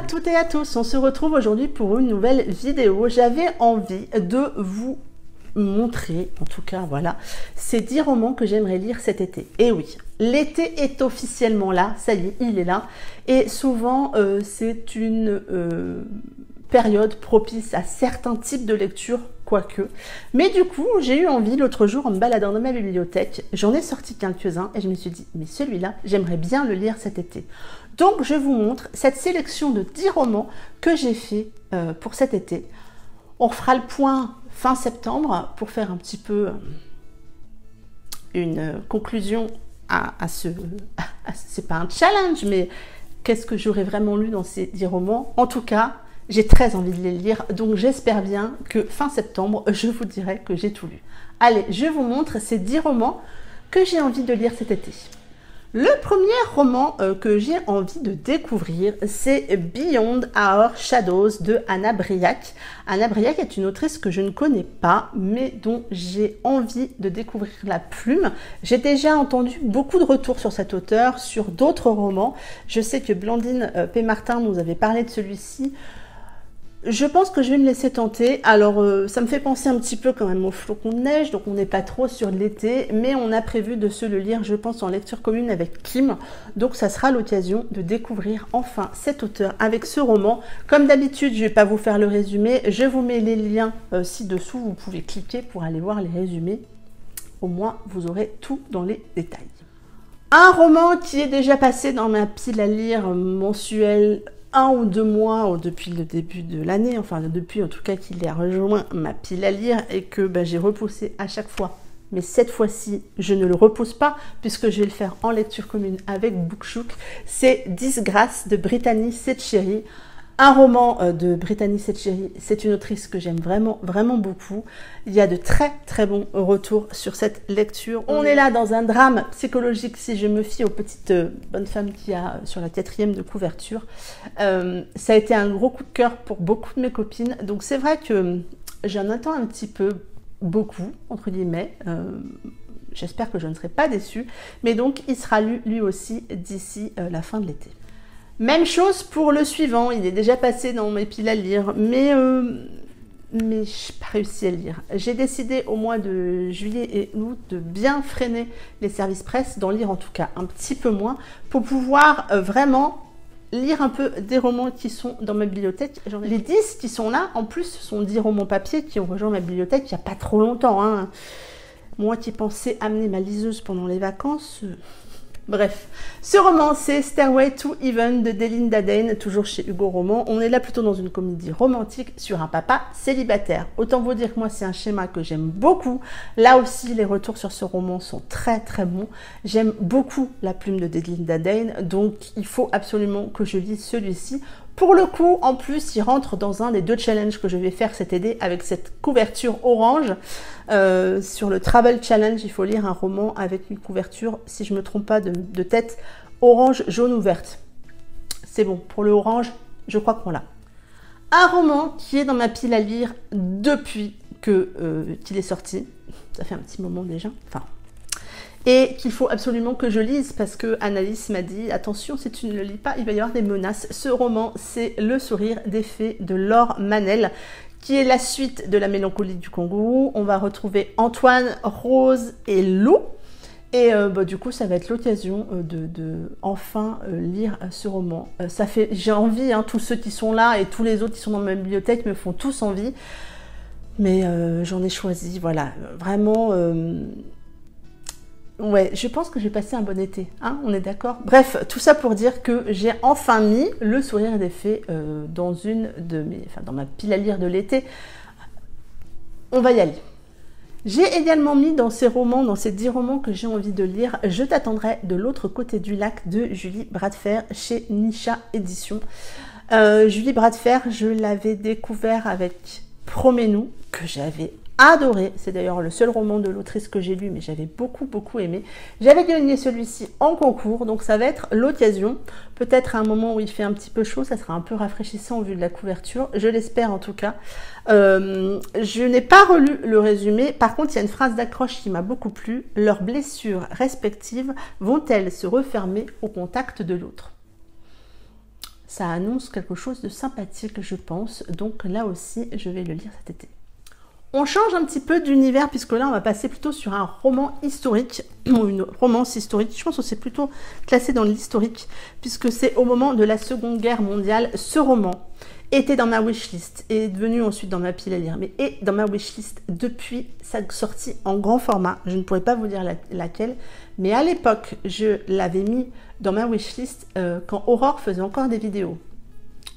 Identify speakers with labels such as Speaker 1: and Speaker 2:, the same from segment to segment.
Speaker 1: toutes et à tous, on se retrouve aujourd'hui pour une nouvelle vidéo. J'avais envie de vous montrer, en tout cas voilà, ces 10 romans que j'aimerais lire cet été. Et oui, l'été est officiellement là, ça y est, il est là. Et souvent, c'est une période propice à certains types de lecture, quoique. Mais du coup, j'ai eu envie l'autre jour en me baladant dans ma bibliothèque, j'en ai sorti quelques-uns et je me suis dit, mais celui-là, j'aimerais bien le lire cet été. Donc, je vous montre cette sélection de 10 romans que j'ai fait pour cet été. On refera le point fin septembre pour faire un petit peu une conclusion à ce... c'est pas un challenge, mais qu'est-ce que j'aurais vraiment lu dans ces 10 romans? En tout cas, j'ai très envie de les lire, donc j'espère bien que fin septembre, je vous dirai que j'ai tout lu. Allez, je vous montre ces 10 romans que j'ai envie de lire cet été. Le premier roman que j'ai envie de découvrir, c'est Beyond Our Shadows de Anna Briac. Anna Briac est une autrice que je ne connais pas, mais dont j'ai envie de découvrir la plume. J'ai déjà entendu beaucoup de retours sur cet auteur, sur d'autres romans. Je sais que Blandine P. Martin nous avait parlé de celui-ci. Je pense que je vais me laisser tenter. Alors, ça me fait penser un petit peu quand même au Flocon de neige, donc on n'est pas trop sur l'été, mais on a prévu de se le lire, je pense, en lecture commune avec Kim. Donc, ça sera l'occasion de découvrir enfin cet auteur avec ce roman. Comme d'habitude, je ne vais pas vous faire le résumé, je vous mets les liens ci-dessous, vous pouvez cliquer pour aller voir les résumés. Au moins, vous aurez tout dans les détails. Un roman qui est déjà passé dans ma pile à lire mensuelle 1 ou 2 mois depuis le début de l'année, enfin depuis en tout cas qu'il a rejoint ma pile à lire et que j'ai repoussé à chaque fois. Mais cette fois-ci, je ne le repousse pas puisque je vais le faire en lecture commune avec Bookshook. C'est Disgrâce de Brittany Setcheri. Un roman de Brittany Setcheri, c'est une autrice que j'aime vraiment, vraiment beaucoup. Il y a de très, très bons retours sur cette lecture. On est là dans un drame psychologique, si je me fie aux petites bonnes femmes qu'il y a sur la 4e de couverture. Ça a été un gros coup de cœur pour beaucoup de mes copines. Donc c'est vrai que j'en attends un petit peu, beaucoup, entre guillemets. J'espère que je ne serai pas déçue. Mais donc, il sera lu, lui aussi, d'ici la fin de l'été. Même chose pour le suivant, il est déjà passé dans mes piles à lire, mais je n'ai pas réussi à le lire. J'ai décidé au mois de juillet et août de bien freiner les services presse, d'en lire en tout cas un petit peu moins, pour pouvoir vraiment lire un peu des romans qui sont dans ma bibliothèque. Les 10 qui sont là, en plus, ce sont 10 romans papier qui ont rejoint ma bibliothèque il n'y a pas trop longtemps. Hein. Moi qui pensais amener ma liseuse pendant les vacances... Bref, ce roman c'est Stairway to Heaven de Delinda Dane, toujours chez Hugo Roman. On est là plutôt dans une comédie romantique sur un papa célibataire. Autant vous dire que moi c'est un schéma que j'aime beaucoup. Là aussi les retours sur ce roman sont très très bons. J'aime beaucoup la plume de Delinda Dane, donc il faut absolument que je lise celui-ci. Pour le coup, en plus, il rentre dans un des 2 challenges que je vais faire cet été avec cette couverture orange. Sur le Travel Challenge, il faut lire un roman avec une couverture, si je ne me trompe pas de tête, orange, jaune ou verte. C'est bon, pour le orange, je crois qu'on l'a. Un roman qui est dans ma pile à lire depuis qu'il est sorti. Ça fait un petit moment déjà. Enfin... Et qu'il faut absolument que je lise parce que Annalise m'a dit attention, si tu ne le lis pas, il va y avoir des menaces. Ce roman, c'est Le sourire des fées de Laure Manel, qui est la suite de La mélancolie du kangourou. On va retrouver Antoine, Rose et Lou. Et du coup, ça va être l'occasion de enfin lire ce roman. Ça fait, j'ai envie, hein, tous ceux qui sont là et tous les autres qui sont dans ma bibliothèque me font tous envie. Mais j'en ai choisi, voilà, vraiment... Ouais, je pense que j'ai passé un bon été, hein, on est d'accord? Bref, tout ça pour dire que j'ai enfin mis Le sourire des fées dans dans ma pile à lire de l'été. On va y aller. J'ai également mis dans ces 10 romans que j'ai envie de lire, Je t'attendrai de l'autre côté du lac de Julie Bradfer chez Nisha Éditions. Julie Bradfer, je l'avais découvert avec Promets-nous, que j'avais adoré. C'est d'ailleurs le seul roman de l'autrice que j'ai lu, mais j'avais beaucoup, beaucoup aimé. J'avais gagné celui-ci en concours, donc ça va être l'occasion. Peut-être à un moment où il fait un petit peu chaud, ça sera un peu rafraîchissant au vu de la couverture. Je l'espère en tout cas. Je n'ai pas relu le résumé. Par contre, il y a une phrase d'accroche qui m'a beaucoup plu. Leurs blessures respectives vont-elles se refermer au contact de l'autre? ça annonce quelque chose de sympathique, je pense. Donc là aussi, je vais le lire cet été. On change un petit peu d'univers puisque là, on va passer plutôt sur un roman historique, ou une romance historique. Je pense que c'est plutôt classé dans l'historique puisque c'est au moment de la Seconde Guerre mondiale. Ce roman était dans ma wishlist et est devenu ensuite dans ma pile à lire, mais est dans ma wishlist depuis sa sortie en grand format. Je ne pourrais pas vous dire laquelle, mais à l'époque, je l'avais mis dans ma wishlist quand Aurore faisait encore des vidéos.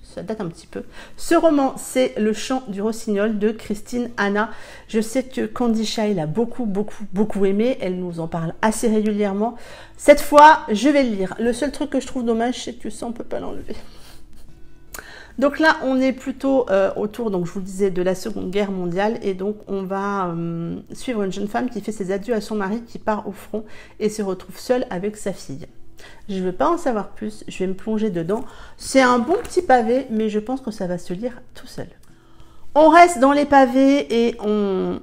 Speaker 1: Ça date un petit peu. Ce roman, c'est Le Chant du Rossignol de Christine Hanna. Je sais que Candy Shy l'a beaucoup aimé. Elle nous en parle assez régulièrement. Cette fois, je vais le lire. Le seul truc que je trouve dommage, c'est que ça, on peut pas l'enlever. Donc là, on est plutôt autour, donc je vous le disais, de la Seconde Guerre mondiale. Et donc, on va suivre une jeune femme qui fait ses adieux à son mari qui part au front et se retrouve seule avec sa fille. Je ne veux pas en savoir plus, je vais me plonger dedans. C'est un bon petit pavé, mais je pense que ça va se lire tout seul. On reste dans les pavés et on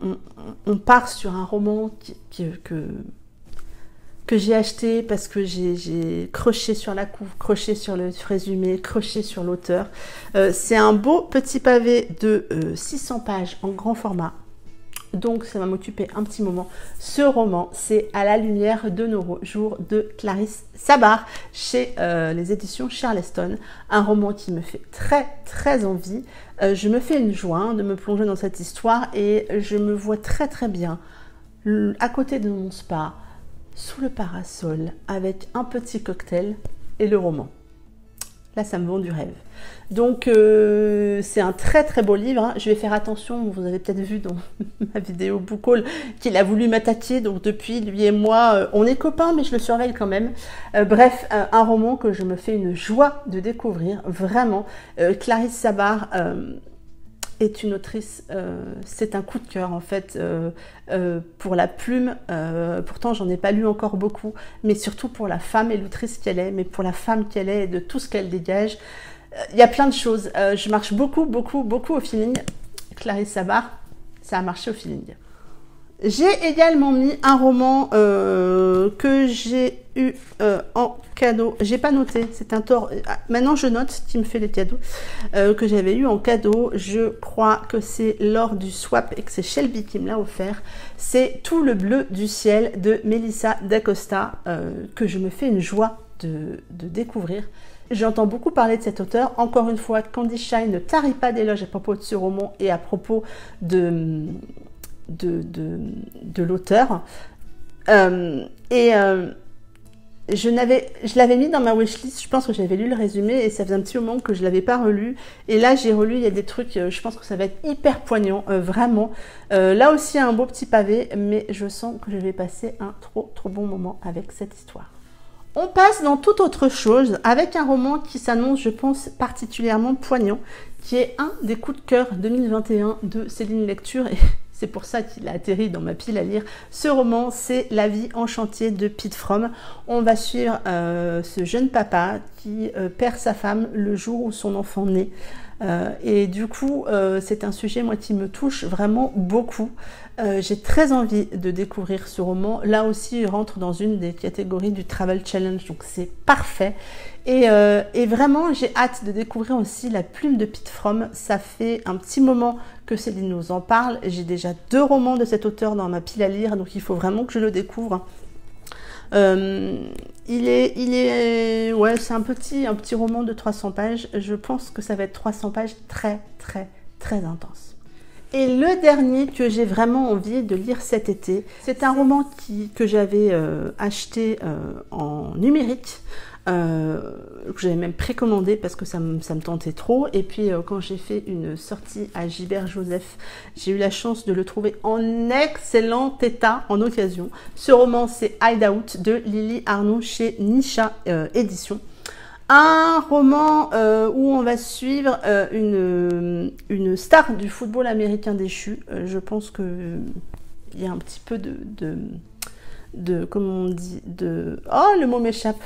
Speaker 1: part sur un roman que j'ai acheté parce que j'ai croché sur la couve, croché sur le résumé, croché sur l'auteur. C'est un beau petit pavé de 600 pages en grand format. Donc ça va m'occuper un petit moment. Ce roman, c'est À la lumière de nos jours de Clarisse Sabart chez les éditions Charleston. Un roman qui me fait très envie. Je me fais une joie de me plonger dans cette histoire et je me vois très bien à côté de mon spa, sous le parasol, avec un petit cocktail et le roman. Là, ça me vend du rêve. Donc, c'est un très beau livre. Hein. Je vais faire attention. Vous avez peut-être vu dans ma vidéo Book Haul qu'il a voulu m'attaquer. Donc, depuis, lui et moi, on est copains, mais je le surveille quand même. Bref, un roman que je me fais une joie de découvrir. Vraiment. Clarisse Sabart est une autrice, c'est un coup de cœur en fait pour la plume, pourtant j'en ai pas lu encore beaucoup, mais surtout pour la femme et l'autrice qu'elle est, mais pour la femme qu'elle est et de tout ce qu'elle dégage. Il y a plein de choses, je marche beaucoup au feeling. Clarisse Sabart, ça a marché au feeling. J'ai également mis un roman que j'ai eu en cadeau. J'ai pas noté, c'est un tort. Maintenant je note qui me fait les cadeaux que j'avais eu en cadeau. Je crois que c'est lors du swap et que c'est Shelby qui me l'a offert. C'est Tout le bleu du ciel de Melissa d'Acosta que je me fais une joie de découvrir. J'entends beaucoup parler de cet auteur. Encore une fois, Candy Shy ne tarit pas d'éloges à propos de ce roman et à propos de l'auteur. Je l'avais mis dans ma wishlist, je pense que j'avais lu le résumé et ça faisait un petit moment que je ne l'avais pas relu. Et là, j'ai relu, il y a des trucs, je pense que ça va être hyper poignant, vraiment. Là aussi, un beau petit pavé, mais je sens que je vais passer un trop bon moment avec cette histoire. On passe dans toute autre chose avec un roman qui s'annonce, je pense, particulièrement poignant, qui est un des coups de cœur 2021 de Céline Lecture et c'est pour ça qu'il a atterri dans ma pile à lire. Ce roman, c'est La vie en chantier de Pete Fromm. On va suivre ce jeune papa qui perd sa femme le jour où son enfant naît. Et du coup, c'est un sujet, moi, qui me touche vraiment beaucoup. J'ai très envie de découvrir ce roman. Là aussi, il rentre dans une des catégories du Travel Challenge, donc c'est parfait. Et vraiment, j'ai hâte de découvrir aussi la plume de Pete Fromm. Ça fait un petit moment que Céline nous en parle. J'ai déjà 2 romans de cet auteur dans ma pile à lire, donc il faut vraiment que je le découvre. Ouais, c'est un petit roman de 300 pages. Je pense que ça va être 300 pages très intense. Et le dernier que j'ai vraiment envie de lire cet été, c'est un roman que j'avais acheté en numérique, que j'avais même précommandé parce que ça me tentait trop. Et puis quand j'ai fait une sortie à Gilbert Joseph, j'ai eu la chance de le trouver en excellent état en occasion. Ce roman, c'est Hideout de Lily Arnaud chez Nisha Éditions. Un roman où on va suivre une star du football américain déchu. Je pense que il y a un petit peu de comment on dit, oh, le mot m'échappe.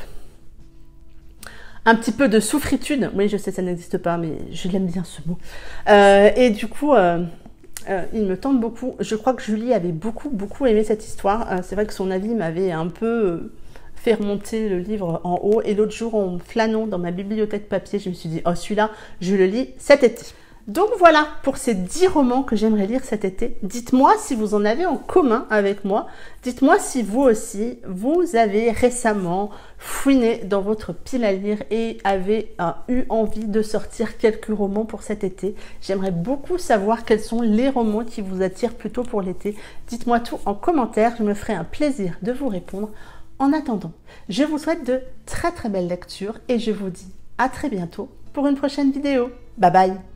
Speaker 1: Un petit peu de souffritude. Oui, je sais, ça n'existe pas, mais je l'aime bien ce mot. Et du coup, il me tente beaucoup. Je crois que Julie avait beaucoup aimé cette histoire. C'est vrai que son avis m'avait un peu fait remonter le livre en haut. Et l'autre jour, en flânant dans ma bibliothèque papier, je me suis dit, oh celui-là, je le lis cet été. Donc voilà pour ces 10 romans que j'aimerais lire cet été. Dites-moi si vous en avez en commun avec moi. Dites-moi si vous aussi, vous avez récemment fouiné dans votre pile à lire et avez eu envie de sortir quelques romans pour cet été. J'aimerais beaucoup savoir quels sont les romans qui vous attirent plutôt pour l'été. Dites-moi tout en commentaire, je me ferai un plaisir de vous répondre. En attendant, je vous souhaite de très très belles lectures et je vous dis à très bientôt pour une prochaine vidéo. Bye bye!